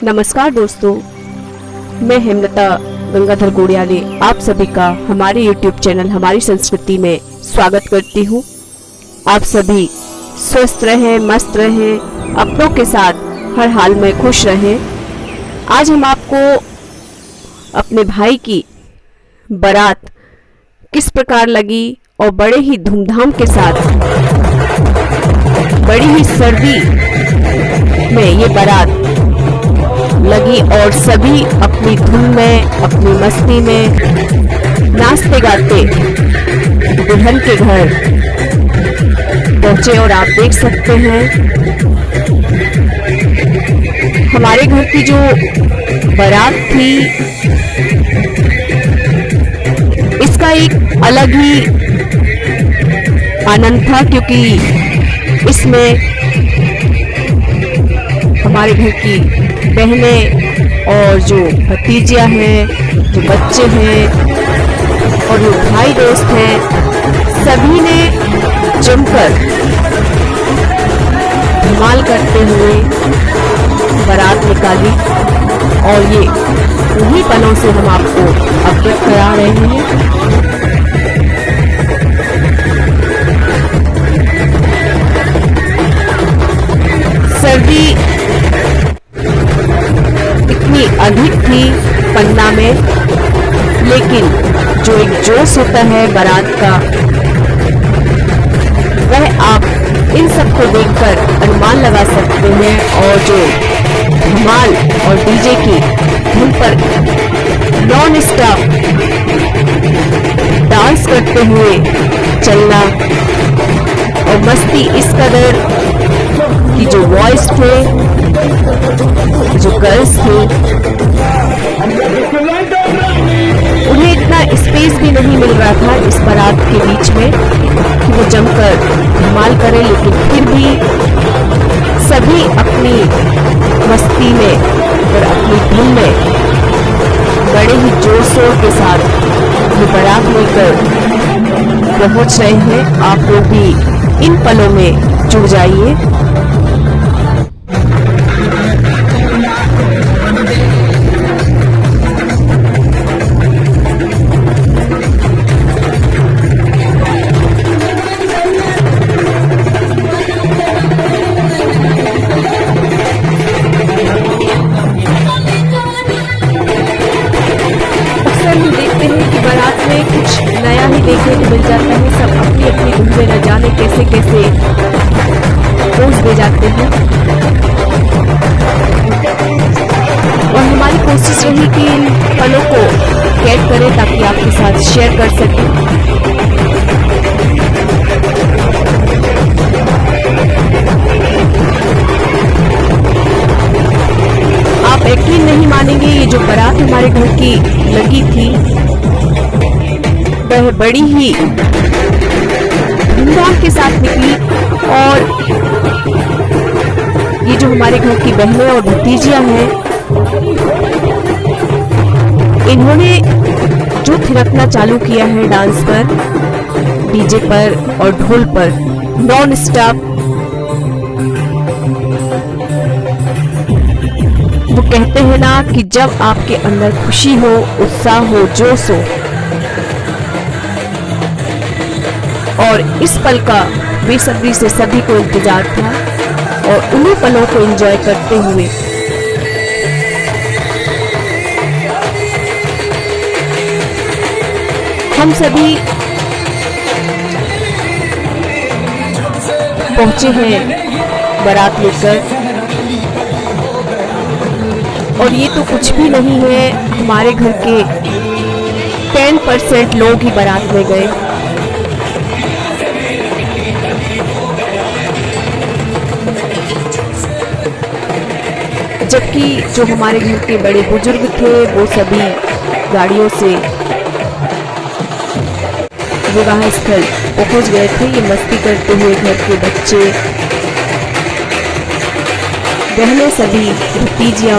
नमस्कार दोस्तों, मैं हेमलता गंगाधर गोड़ियाले आप सभी का हमारे YouTube चैनल हमारी संस्कृति में स्वागत करती हूँ। आप सभी स्वस्थ रहें, मस्त रहें, अपनों के साथ हर हाल में खुश रहें। आज हम आपको अपने भाई की बारात किस प्रकार लगी और बड़े ही धूमधाम के साथ बड़ी ही सर्दी में ये बारात लगी और सभी अपनी धुन में, अपनी मस्ती में नाचते गाते दुल्हन के घर पहुंचे। और आप देख सकते हैं हमारे घर की जो बारात थी इसका एक अलग ही आनंद था, क्योंकि इसमें हमारे घर की बहनें और जो भतीजियाँ हैं, जो बच्चे हैं और जो भाई दोस्त हैं, सभी ने जमकर धमाल करते हुए बारात निकाली। और ये उन्हीं पलों से हम आपको अवगत करा रहे हैं। सर्दी इतनी अधिक थी पन्ना में, लेकिन जो एक जोश होता है बारात का, वह आप इन सबको देखकर अनुमान लगा सकते हैं। और जो धमाल और डीजे की धुन पर नॉन स्टॉप डांस करते हुए चलना और मस्ती इस कदर कि जो बॉयज थे, जो गर्ल्स थे, उन्हें इतना स्पेस भी नहीं मिल रहा था इस बारात के बीच में कि वो जमकर धमाल करें। लेकिन फिर भी सभी अपनी मस्ती में और अपनी धुन में बड़े ही जोर शोर के साथ ये बारात लेकर पहुंच रहे हैं। आप लोग भी इन पलों में जुड़ जाइए। देखने को मिल जाता है, सब अपनी अपनी धुन में न जाने कैसे कैसे पोज दे जाते हैं। और हमारी कोशिश रही कि इन पलों को कैद करें ताकि आपके साथ शेयर कर सकें। आप यकीन नहीं मानेंगे, ये जो बारात हमारे घर की लगी थी वह बड़ी ही धूमधाम के साथ निकली। और ये जो हमारे घर की बहनें और भतीजियां हैं, इन्होंने जो थिरकना चालू किया है डांस पर, डीजे पर और ढोल पर नॉन स्टॉप। वो कहते हैं ना कि जब आपके अंदर खुशी हो, उत्साह हो, जोश हो, और इस पल का बेसब्री से सभी को इंतजार था। और उन्हीं पलों को एंजॉय करते हुए हम सभी पहुंचे हैं बारात लेकर। और ये तो कुछ भी नहीं है, हमारे घर के 10% लोग ही बारात में गए। जबकि जो हमारे घर के बड़े बुजुर्ग थे वो सभी गाड़ियों से विवाह स्थल पहुंच गए थे। ये मस्ती करते हुए घर के बच्चे, बहनें, सभी भतीजियां,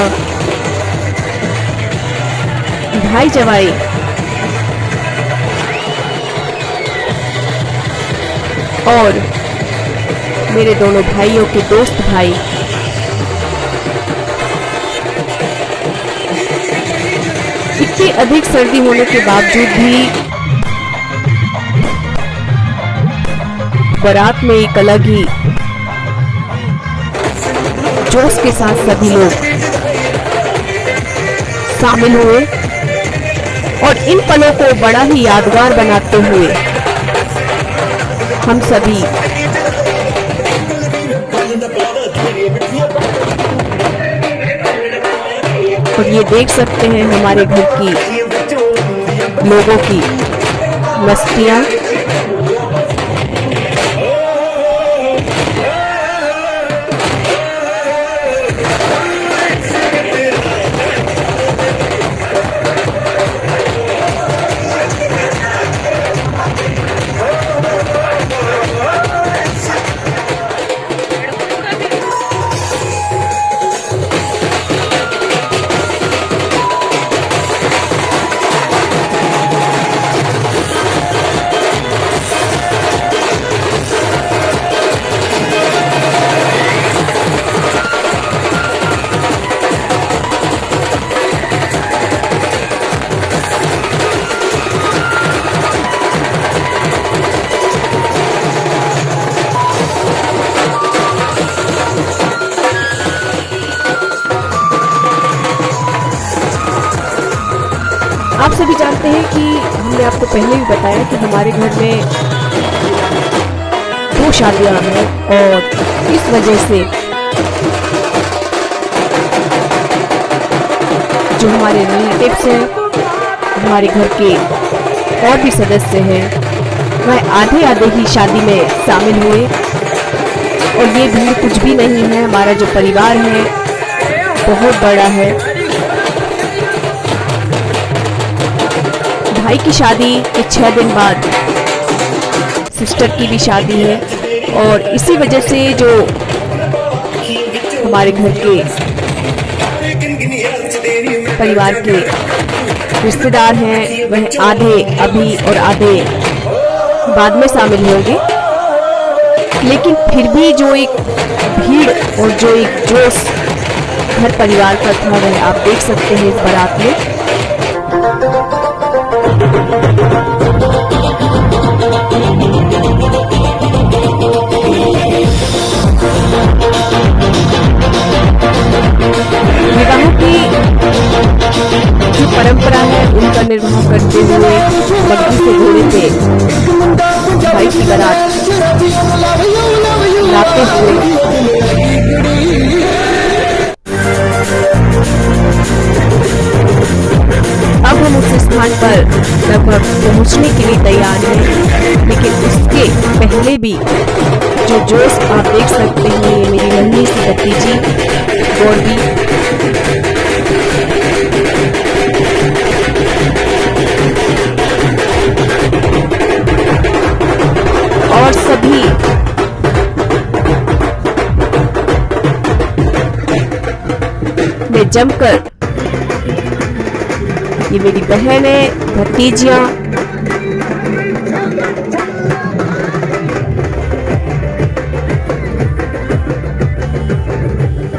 भाई जवाई और मेरे दोनों भाइयों के दोस्त भाई काफी अधिक सर्दी होने के बावजूद भी बारात में एक अलग ही जोश के साथ सभी लोग शामिल हुए और इन पलों को बड़ा ही यादगार बनाते हुए हम सभी और ये देख सकते हैं हमारे घर की लोगों की मस्तियां। आप सभी जानते हैं कि हमने आपको पहले भी बताया कि हमारे घर में 2 शादियां हैं और इस वजह से जो हमारे रिलेटिव्स हैं, हमारे घर के और भी सदस्य हैं, वह आधे आधे ही शादी में शामिल हुए। और ये भीड़ कुछ भी नहीं है, हमारा जो परिवार है बहुत बड़ा है। भाई की शादी के 6 दिन बाद सिस्टर की भी शादी है और इसी वजह से जो हमारे घर के परिवार के रिश्तेदार हैं वह आधे अभी और आधे बाद में शामिल होंगे, लेकिन फिर भी जो एक भीड़ और जो एक जोश घर परिवार का था वह आप देख सकते हैं इस बारात में। विवाह की जो परंपरा है उनका निर्वाह करते हुए बग्घी से घोड़े पे भाई की बारात लाते हुए अब हम उस स्थान पर लगभग पहुंचने के लिए तैयार हैं, लेकिन उसके पहले भी जो जोश आप देख सकते हैं, ये मेरी नन्ही सी भतीजी गौरवी और सभी ने जमकर, ये मेरी बहन है, भतीजियां,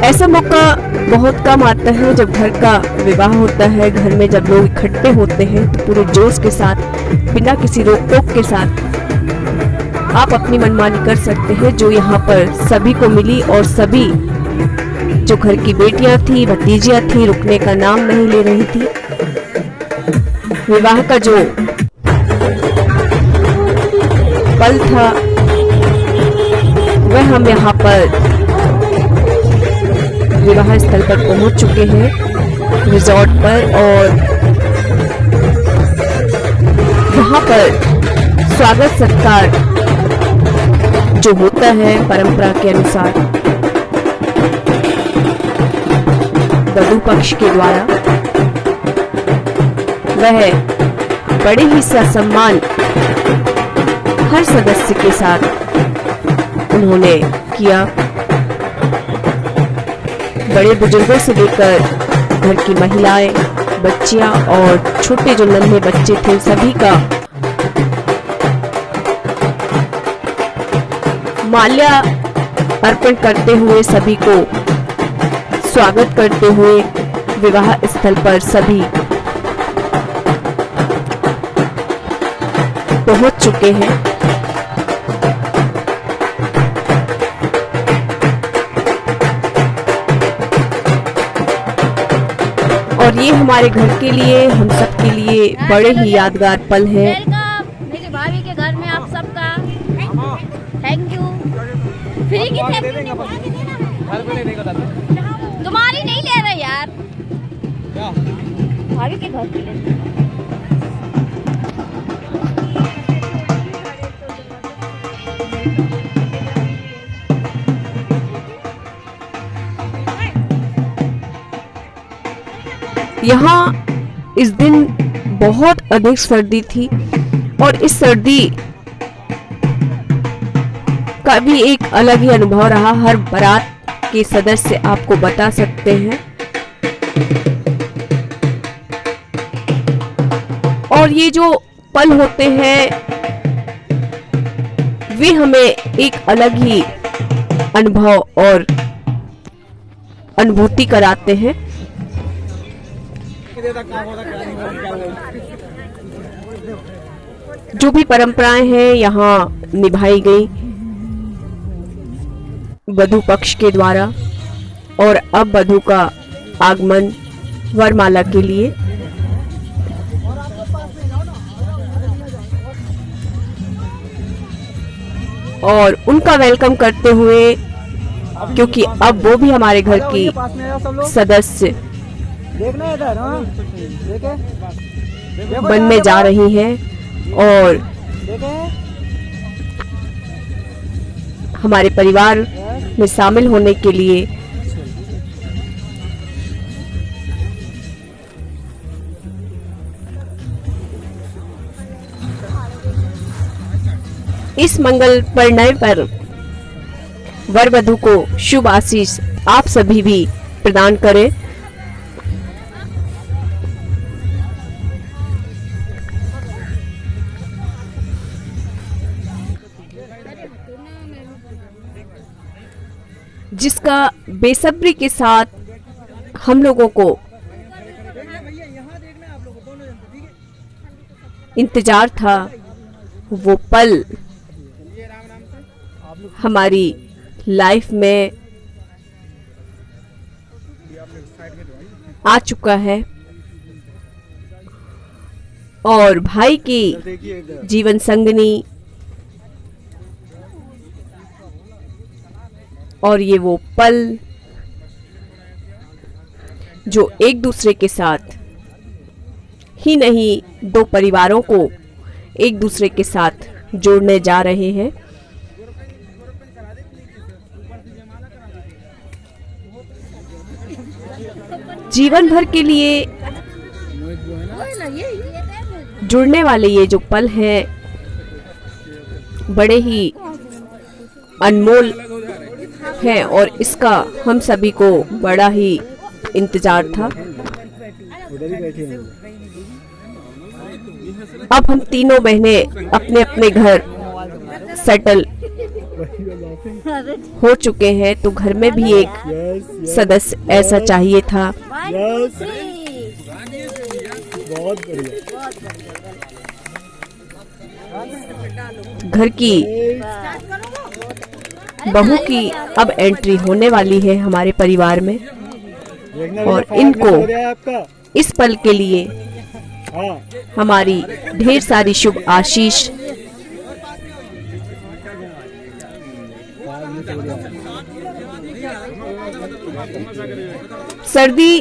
ऐसा मौका बहुत कम आता है जब घर का विवाह होता है। घर में जब लोग इकट्ठे होते हैं तो पूरे जोश के साथ, बिना किसी रोक टोक के साथ आप अपनी मनमानी कर सकते हैं, जो यहाँ पर सभी को मिली। और सभी जो घर की बेटियां थी, भतीजियां थी, रुकने का नाम नहीं ले रही थी। विवाह का जो पल था वह हम यहाँ पर विवाह स्थल पर पहुंच चुके हैं, रिजॉर्ट पर, और यहाँ पर स्वागत सत्कार जो होता है परंपरा के अनुसार वधू पक्ष के द्वारा, वह बड़े ही ससम्मान हर सदस्य के साथ उन्होंने किया। बड़े बुजुर्गों से लेकर घर की महिलाएं, बच्चियां और छोटे जो नन्हे बच्चे थे, सभी का माल्या अर्पण करते हुए, सभी को स्वागत करते हुए विवाह स्थल पर सभी पहुंच चुके हैं। और ये हमारे घर के लिए, हम सब के लिए बड़े ही यादगार पल है। मेरी भाभी के घर में आप सबका थैंक यू। फ्री की तुम्हारी नहीं ले रहे यार, भाभी के घर के लिए। यहाँ इस दिन बहुत अधिक सर्दी थी और इस सर्दी का भी एक अलग ही अनुभव रहा। हर बारात के सदस्य आपको बता सकते हैं। और ये जो पल होते हैं वे हमें एक अलग ही अनुभव और अनुभूति कराते हैं। जो भी परंपराएं हैं यहाँ निभाई गई वधू पक्ष के द्वारा, और अब वधू का आगमन वरमाला के लिए। और उनका वेलकम करते हुए, क्योंकि अब वो भी हमारे घर की सदस्य बनने जा रही हैं और हमारे परिवार में शामिल होने के लिए इस मंगल परिणय पर वर वधू को शुभ आशीष आप सभी भी प्रदान करें। जिसका बेसब्री के साथ हम लोगों को इंतजार था, वो पल हमारी लाइफ में आ चुका है। और भाई की जीवन संगनी और ये वो पल जो एक दूसरे के साथ ही नहीं, दो परिवारों को एक दूसरे के साथ जोड़ने जा रहे हैं। जीवन भर के लिए जुड़ने वाले ये जो पल हैं बड़े ही अनमोल है और इसका हम सभी को बड़ा ही इंतजार था। अब हम तीनों बहनें अपने अपने घर सेटल हो चुके हैं, तो घर में भी एक सदस्य ऐसा चाहिए था। बहुत बढ़िया। घर की बहू की अब एंट्री होने वाली है हमारे परिवार में और इनको इस पल के लिए हमारी ढेर सारी शुभ आशीष। सर्दी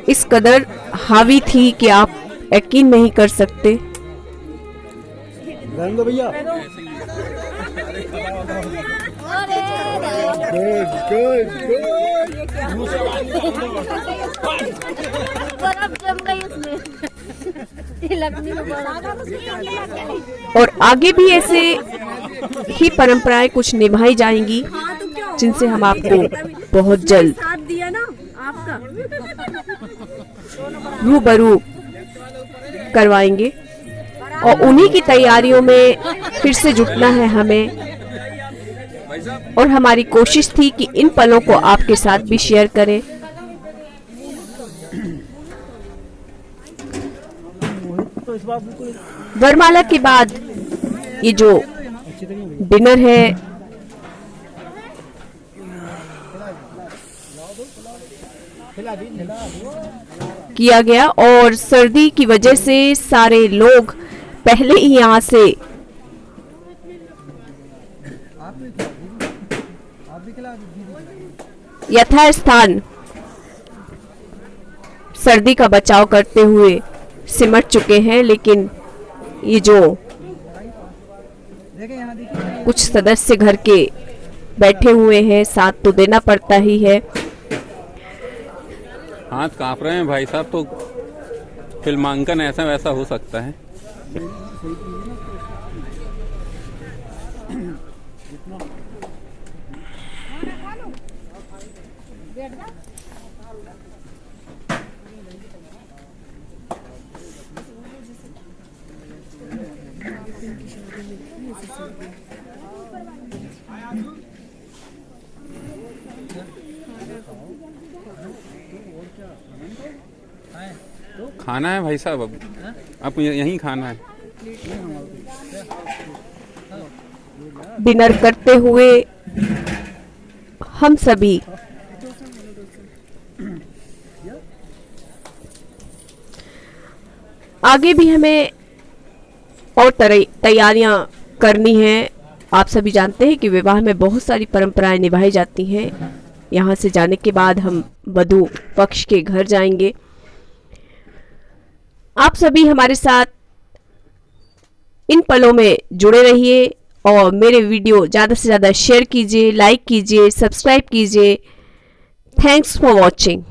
इस कदर हावी थी कि आप यकीन नहीं कर सकते। भैया और आगे भी ऐसे ही परंपराएं कुछ निभाई जाएंगी जिनसे हम आपको बहुत जल्द रूबरू करवाएंगे और उन्हीं की तैयारियों में फिर से जुटना है हमें। और हमारी कोशिश थी कि इन पलों को आपके साथ भी शेयर करें। वरमाला के बाद ये जो डिनर है किया गया और सर्दी की वजह से सारे लोग पहले ही यहाँ से यथास्थान सर्दी का बचाव करते हुए सिमट चुके हैं, लेकिन ये जो कुछ सदस्य घर के बैठे हुए हैं, साथ तो देना पड़ता ही है। हाथ कांप रहे हैं भाई साहब, तो फिल्मांकन ऐसा वैसा हो सकता है। खाना है भाई साहब, अब यहीं खाना है। डिनर करते हुए हम सभी आगे भी हमें और तैयारियां करनी हैं। आप सभी जानते हैं कि विवाह में बहुत सारी परंपराएं निभाई जाती हैं। यहाँ से जाने के बाद हम वधू पक्ष के घर जाएंगे। आप सभी हमारे साथ इन पलों में जुड़े रहिए और मेरे वीडियो ज़्यादा से ज़्यादा शेयर कीजिए, लाइक कीजिए, सब्सक्राइब कीजिए। Thanks for watching.